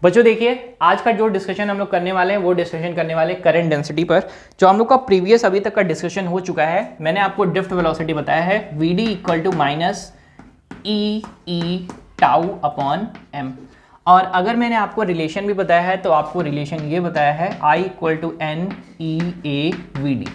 बच्चों देखिए, आज का जो डिस्कशन हम लोग करने वाले हैं वो डिस्कशन करने वाले करंट डेंसिटी पर। जो हम लोग का प्रीवियस अभी तक का डिस्कशन हो चुका है, मैंने आपको ड्रिफ्ट वेलोसिटी बताया है v d equal to minus e tau upon m. और अगर मैंने आपको रिलेशन भी बताया है तो आपको रिलेशन ये बताया है I equal to n e A v d.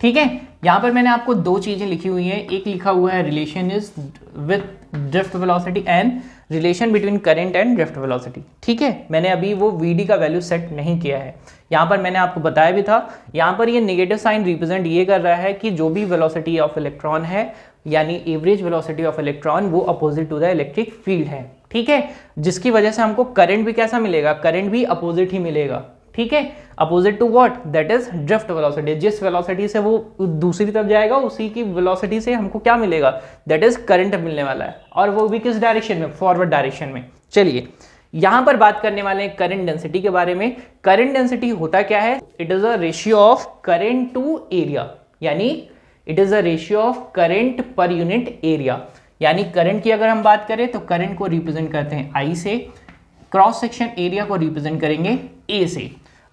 ठीक है, यहाँ पर मैंने आपको दो चीजें लिखी हुई हैं, एक लिखा हुआ है relation is with drift velocity and relation between current and drift velocity. ठीक है, मैंने अभी वो वीडी का वैल्यू सेट नहीं किया है। यहाँ पर मैंने आपको बताया भी था, यहाँ पर ये नेगेटिव साइन रिप्रेजेंट ये कर रहा है कि जो भी वेलोसिटी ऑफ इलेक्ट्रॉन है यानी एवरेज वेलोसिटी ऑफ इलेक्ट्रॉन वो opposite to the electric field है। ठीक है, जिसकी वजह से हमको करंट भी कैसा मिलेगा, करंट भी अपोजिट ही मिलेगा। ठीक है, opposite to what, that is drift velocity. जिस वेलोसिटी से वो दूसरी तरफ जाएगा उसी की वेलोसिटी से हमको क्या मिलेगा, दैट इज करंट मिलने वाला है, और वो भी किस डायरेक्शन में, फॉरवर्ड डायरेक्शन में। चलिए यहां पर बात करने वाले हैं करंट डेंसिटी के बारे में। करंट डेंसिटी होता क्या है, it is a ratio of current to area, यानी it is a ratio of current per unit area. यानी करंट की अगर हम बात करें तो करंट को रिप्रेजेंट करते हैं आई से, क्रॉस सेक्शन एरिया को रिप्रेजेंट करेंगे ए से,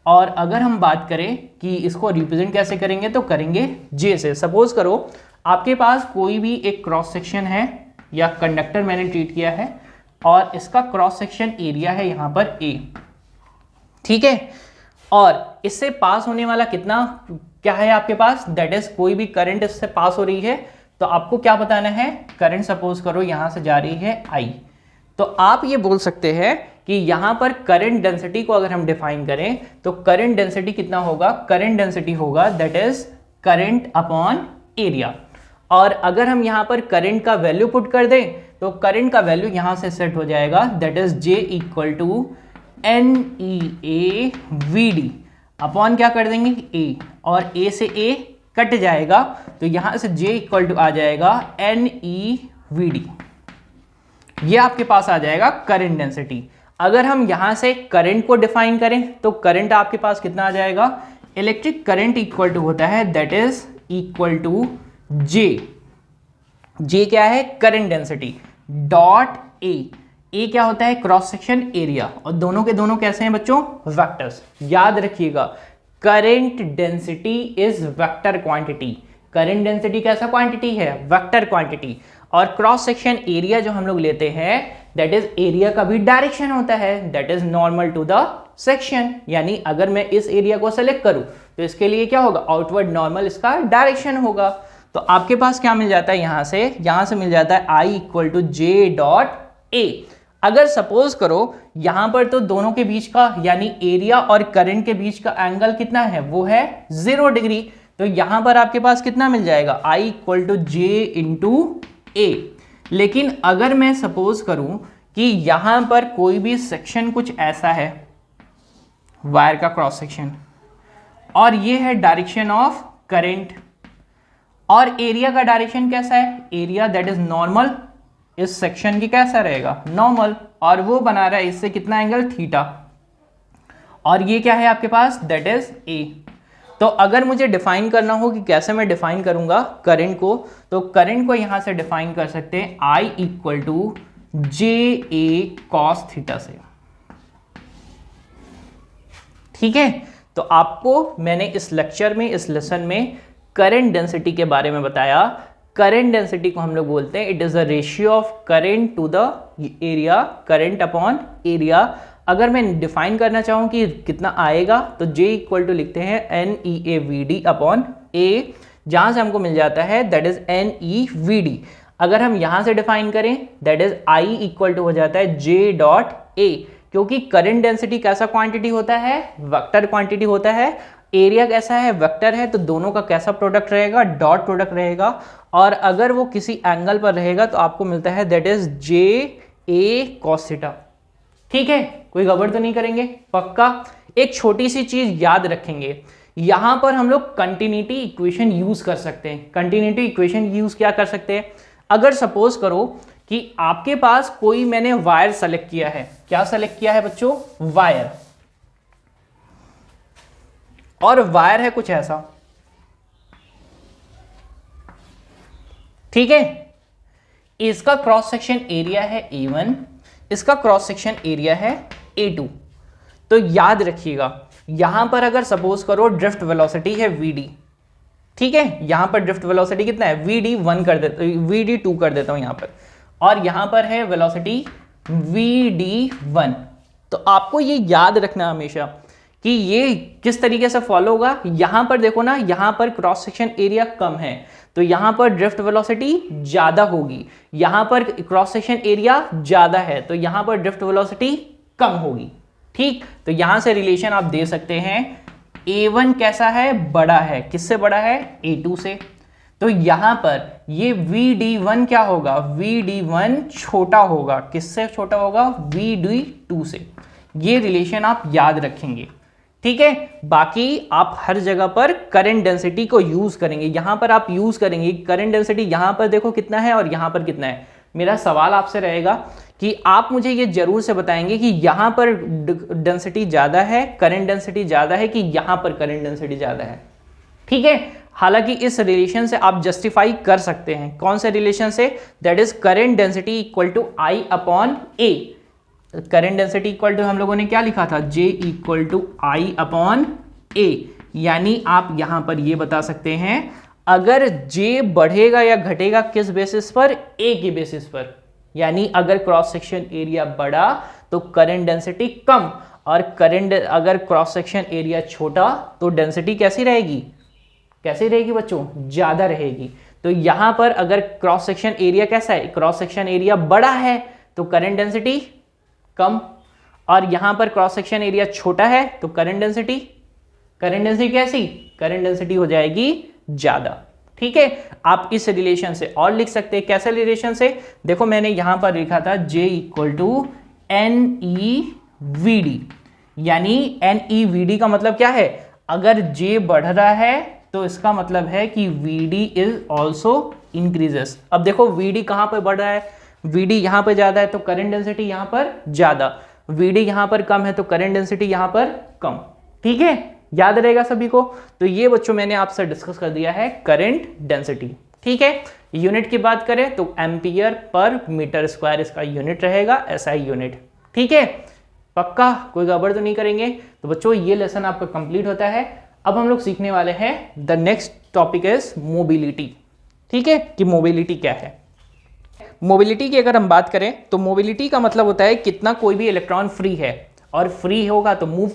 और अगर हम बात करें कि इसको रिप्रेजेंट कैसे करेंगे तो करेंगे जे से। सपोज करो आपके पास कोई भी एक क्रॉस सेक्शन है या कंडक्टर मैंने ट्रीट किया है और इसका क्रॉस सेक्शन एरिया है यहाँ पर ए। ठीक है, और इससे पास होने वाला कितना क्या है आपके पास, दैट इज कोई भी करंट इससे पास हो रही है तो आपको क्या बताना है, करंट सपोज करो यहां से जा रही है आई, तो आप ये बोल सकते हैं कि यहां पर करंट डेंसिटी को अगर हम डिफाइन करें तो करंट डेंसिटी कितना होगा, करंट डेंसिटी होगा that is current upon area. और अगर हम यहां पर करंट का वैल्यू पुट कर दें तो करंट का वैल्यू यहां से सेट हो जाएगा that is J equal to n e A v d upon क्या कर देंगे ए, और ए से ए कट जाएगा तो यहां से जे इक्वल टू आ जाएगा एन ई वी डी। ये आपके पास आ जाएगा करंट डेंसिटी। अगर हम यहां से करंट को डिफाइन करें तो करंट आपके पास कितना आ जाएगा, इलेक्ट्रिक करंट इक्वल टू होता है दैट इज इक्वल टू जे, जे क्या है करंट डेंसिटी डॉट ए क्या होता है क्रॉस सेक्शन एरिया, और दोनों के दोनों कैसे हैं बच्चों, वेक्टर्स। याद रखिएगा current density is vector quantity, current density कैसा क्वांटिटी है, वेक्टर क्वांटिटी। और क्रॉस सेक्शन एरिया जो हम लोग लेते हैं दैट इज एरिया का भी डायरेक्शन होता है, that is normal to the section. यानी अगर मैं इस एरिया को सेलेक्ट करूं तो इसके लिए क्या होगा, आउटवर्ड नॉर्मल इसका डायरेक्शन होगा। तो आपके पास क्या मिल जाता है, यहां से मिल जाता है I equal to J dot A. अगर सपोज करो यहां पर तो दोनों के बीच का यानी एरिया और करंट के बीच का एंगल कितना है, वो है 0 डिग्री, तो यहां पर आपके पास कितना मिल जाएगा, आई इक्वल टू जे इंटू ए। लेकिन अगर मैं सपोज करूं कि यहां पर कोई भी सेक्शन कुछ ऐसा है, वायर का क्रॉस सेक्शन, और ये है डायरेक्शन ऑफ करंट, और एरिया का डायरेक्शन कैसा है, एरिया दैट इज नॉर्मल, इस सेक्शन की कैसा रहेगा, नॉर्मल, और वो बना रहा है इससे कितना एंगल, थीटा, और ये क्या है आपके पास, दैट इज ए। तो अगर मुझे डिफाइन करना हो कि कैसे मैं डिफाइन करूंगा करंट को, तो करंट को यहां से डिफाइन कर सकते हैं I equal to J A cos theta से। ठीक है, तो आपको मैंने इस लेक्चर में, इस लेसन में करंट डेंसिटी के बारे में बताया। करंट डेंसिटी को हम लोग बोलते हैं it is a ratio of current to the area, current upon area. अगर मैं डिफाइन करना चाहूं कि कितना आएगा तो J इक्वल टू लिखते हैं n e A v d upon A, जहां से हमको मिल जाता है that is n e v d. अगर हम यहां से डिफाइन करें that is I equal to हो जाता है J डॉट ए, क्योंकि करंट डेंसिटी कैसा क्वांटिटी होता है, वेक्टर क्वांटिटी होता है, एरिया कैसा है, वेक्टर है, तो दोनों का कैसा प्रोडक्ट रहेगा, डॉट प्रोडक्ट रहेगा, और अगर वो किसी एंगल पर रहेगा तो आपको मिलता है that is J A cos theta. ठीक है, कोई गड़बड़ तो नहीं करेंगे, पक्का। एक छोटी सी चीज याद रखेंगे, यहां पर हम लोग कंटिन्यूटी इक्वेशन यूज कर सकते हैं। कंटिन्यूटी इक्वेशन यूज क्या कर सकते हैं, अगर सपोज करो कि आपके पास कोई मैंने वायर सेलेक्ट किया है, क्या सेलेक्ट किया है बच्चों, वायर, और वायर है कुछ ऐसा, ठीक है, इसका क्रॉस सेक्शन एरिया है A1, इसका क्रॉस सेक्शन एरिया है a2। तो याद रखिएगा यहां पर अगर सपोज करो ड्रिफ्ट वेलोसिटी है vd, ठीक है, यहां पर ड्रिफ्ट वेलोसिटी कितना है vd1 कर देता हूं, vd2 कर देता हूं यहां पर, और यहां पर है वेलोसिटी vd1। तो आपको ये याद रखना हमेशा कि ये किस तरीके से फॉलो होगा। यहां पर देखो ना, यहां पर क्रॉस सेक्शन एरिया कम है तो यहां पर ड्रिफ्ट वेलोसिटी ज्यादा होगी, यहां पर क्रॉस सेक्शन एरिया ज्यादा है तो यहां पर ड्रिफ्ट वेलोसिटी कम होगी। ठीक, तो यहां से रिलेशन आप दे सकते हैं a1 कैसा है, बड़ा है, किससे बड़ा है, a2 से। तो यहां पर ये vd1 क्या होगा, vd1 छोटा होगा, किससे छोटा होगा, vd2 से। ये रिलेशन आप याद रखेंगे, ठीक है। बाकी आप हर जगह पर करंट डेंसिटी को यूज करेंगे, यहां पर आप यूज करेंगे करंट डेंसिटी, यहां पर देखो कितना है और यहां पर कितना है। मेरा सवाल आपसे रहेगा कि आप मुझे ये जरूर से बताएंगे कि यहां पर डेंसिटी ज्यादा है, करंट डेंसिटी ज्यादा है कि यहां पर करंट डेंसिटी ज्यादा है, ठीक है। हालांकि इस रिलेशन से आप जस्टिफाई कर सकते हैं, कौन से रिलेशन से, that is current density equal to I upon A। Current density equal to हम लोगों ने क्या लिखा था, J equal to I upon A। यानी आप यहां पर ये बता सकते हैं अगर J बढ़ेगा या घटेगा किस बेसिस पर, A के बेसिस पर। यानी अगर क्रॉस सेक्शन एरिया बढ़ा तो करंट डेंसिटी कम, और करंट अगर क्रॉस सेक्शन एरिया छोटा तो डेंसिटी कैसी रहेगी, कैसी रहेगी बच्चों, ज्यादा रहेगी। तो यहां पर अगर क्रॉस सेक्शन एरिया कैसा है, क्रॉस सेक्शन एरिया बड़ा है तो करंट डेंसिटी कम, और यहां पर क्रॉस सेक्शन एरिया छोटा है तो करंट डेंसिटी कैसी, करंट डेंसिटी हो जाएगी ज्यादा, ठीक है। आप इस रिलेशन से और लिख सकते हैं, कैसे रिलेशन से, देखो मैंने यहां पर लिखा था J इक्वल टू NEVD। यानी NEVD का मतलब क्या है, अगर J बढ़ रहा है तो इसका मतलब है कि VD इज ऑल्सो इंक्रीजेस। अब देखो VD कहां पर बढ़ रहा है, VD यहां पर ज्यादा है तो करंट डेंसिटी यहां पर ज्यादा, VD यहां पर कम है तो करंट डेंसिटी यहां पर कम, ठीक है, याद रहेगा सभी को। तो ये बच्चों मैंने आपसे डिस्कस कर दिया है करंट डेंसिटी, ठीक है। यूनिट की बात करें तो एम्पियर पर मीटर स्क्वायर इसका यूनिट रहेगा, SI यूनिट, ठीक है। पक्का कोई गड़बड़ तो नहीं करेंगे। तो बच्चों ये लेसन आपका कंप्लीट होता है। अब हम लोग सीखने वाले हैं the next topic is mobility, ठीक है, कि मोबिलिटी क्या है। मोबिलिटी की अगर हम बात करें तो मोबिलिटी का मतलब होता है कितना कोई भी इलेक्ट्रॉन फ्री है, और फ्री होगा तो मूव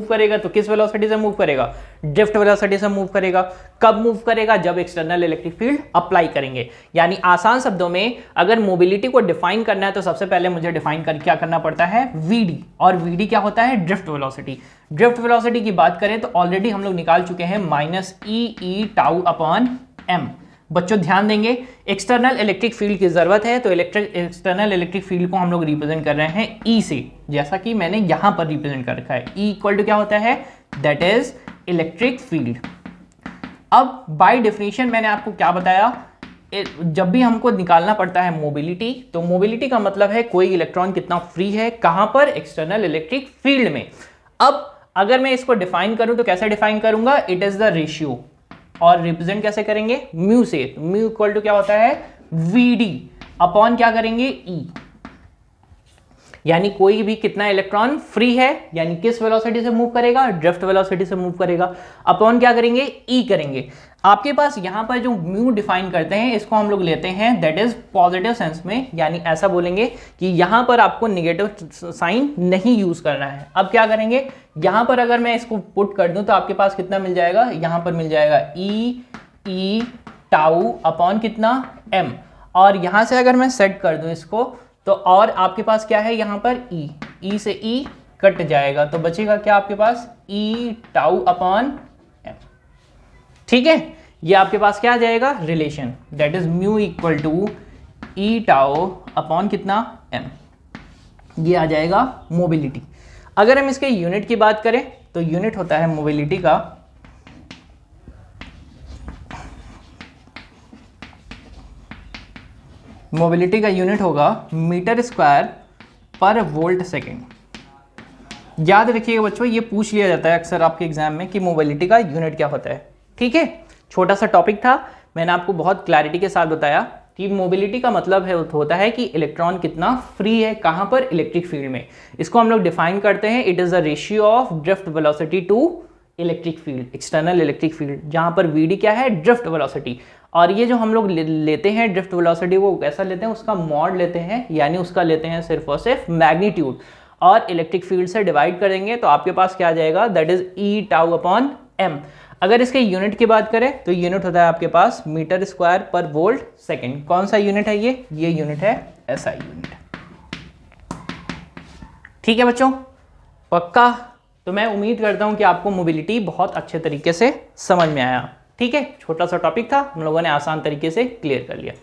करेगा तो किस वेलोसिटी से मूव करेगा, ड्रिफ्ट वेलोसिटी से मूव करेगा। कब मूव करेगा, जब एक्सटर्नल इलेक्ट्रिक फील्ड अप्लाई करेंगे। यानी आसान शब्दों में अगर मोबिलिटी को डिफाइन करना है तो सबसे पहले मुझे डिफाइन कर क्या करना पड़ता है, VD, और VD क्या होता है, ड्रिफ्ट वेलोसिटी। ड्रिफ्ट वेलोसिटी की बात करें तो ऑलरेडी हम लोग निकाल चुके हैं -EE टाउ अपॉन m। बच्चों ध्यान देंगे, एक्सटर्नल इलेक्ट्रिक फील्ड की जरूरत है तो एक्सटर्नल इलेक्ट्रिक फील्ड को हम लोग रिप्रेजेंट कर रहे हैं E से, जैसा कि मैंने यहां पर रिप्रेजेंट कर रखा है। E इक्वल टू क्या होता है, दैट इज इलेक्ट्रिक फील्ड। अब बाय डेफिनेशन मैंने आपको क्या बताया, जब भी हमको निकालना पड़ता है मोबिलिटी, तो मोबिलिटी का मतलब है कोई इलेक्ट्रॉन कितना फ्री है, कहां पर, एक्सटर्नल इलेक्ट्रिक फील्ड में। अब अगर मैं इसको डिफाइन करूं तो कैसे डिफाइन करूंगा, इट इज द रेशियो, और रिप्रेजेंट कैसे करेंगे, म्यू से। म्यू इक्वल टू क्या होता है, VD अपॉन क्या करेंगे, E। यानी कोई भी कितना इलेक्ट्रॉन फ्री है, यानी किस वेलोसिटी से मूव करेगा, ड्रिफ्ट वेलोसिटी से मूव करेगा, अपॉन क्या करेंगे, E करेंगे। आपके पास यहां पर जो म्यू डिफाइन करते हैं इसको हम लोग लेते हैं दैट इज पॉजिटिव सेंस में, यानी ऐसा बोलेंगे कि यहां पर आपको निगेटिव साइन नहीं यूज करना है। अब क्या करेंगे, यहां पर अगर मैं इसको पुट कर दूं तो आपके पास कितना मिल जाएगा, यहां पर मिल जाएगा E टाउ अपॉन कितना, M। और यहां से अगर मैं सेट कर दूं इसको तो, और आपके पास क्या है यहां पर E से E कट जाएगा तो बचेगा क्या आपके पास, E टाउ अपॉन M, ठीक है। ये आपके पास क्या आ जाएगा, relation, that is mu equal to E tau upon कितना, M। ये आ जाएगा मोबिलिटी। अगर हम इसके यूनिट की बात करें तो यूनिट होता है मोबिलिटी का यूनिट होगा मीटर स्क्वायर पर वोल्ट सेकेंड। याद रखिएगा बच्चों, ये पूछ लिया जाता है अक्सर आपके एग्जाम में कि मोबिलिटी का यूनिट क्या होता है, ठीक है। छोटा सा टॉपिक था, मैंने आपको बहुत क्लैरिटी के साथ बताया। कि मोबिलिटी का मतलब है होता है कि इलेक्ट्रॉन कितना फ्री है, कहाँ पर, इलेक्ट्रिक फील्ड में। इसको हम लोग डिफाइन करते हैं, it is the ratio of drift velocity to electric field, external electric field, जहाँ पर वीडी क्या है, ड्रिफ्ट वेलोसिटी। और ये जो हम लोग लेते हैं ड्रिफ्ट वेलोसिटी, वो कैसा लेते हैं, उसका मॉड लेते हैं, यानी उसका लेते हैं सिर्फ और सिर्फ मैग्नीट्यूड, और इलेक्ट्रिक फील्ड से डिवाइड करेंगे तो आपके पास क्या आ जाएगा, that is e tau upon m. अगर इसके यूनिट की बात करें तो यूनिट होता है आपके पास मीटर स्क्वायर पर वोल्ट सेकंड। कौन सा यूनिट है ये यूनिट है एसआई यूनिट। ठीक है बच्चों, पक्का? तो मैं उम्मीद करता हूं कि आपको मोबिलिटी बहुत अच्छे तरीके से समझ में आया। ठीक है, छोटा सा टॉपिक था, हम लोगों ने आसान तरीके से क्लियर कर लिया।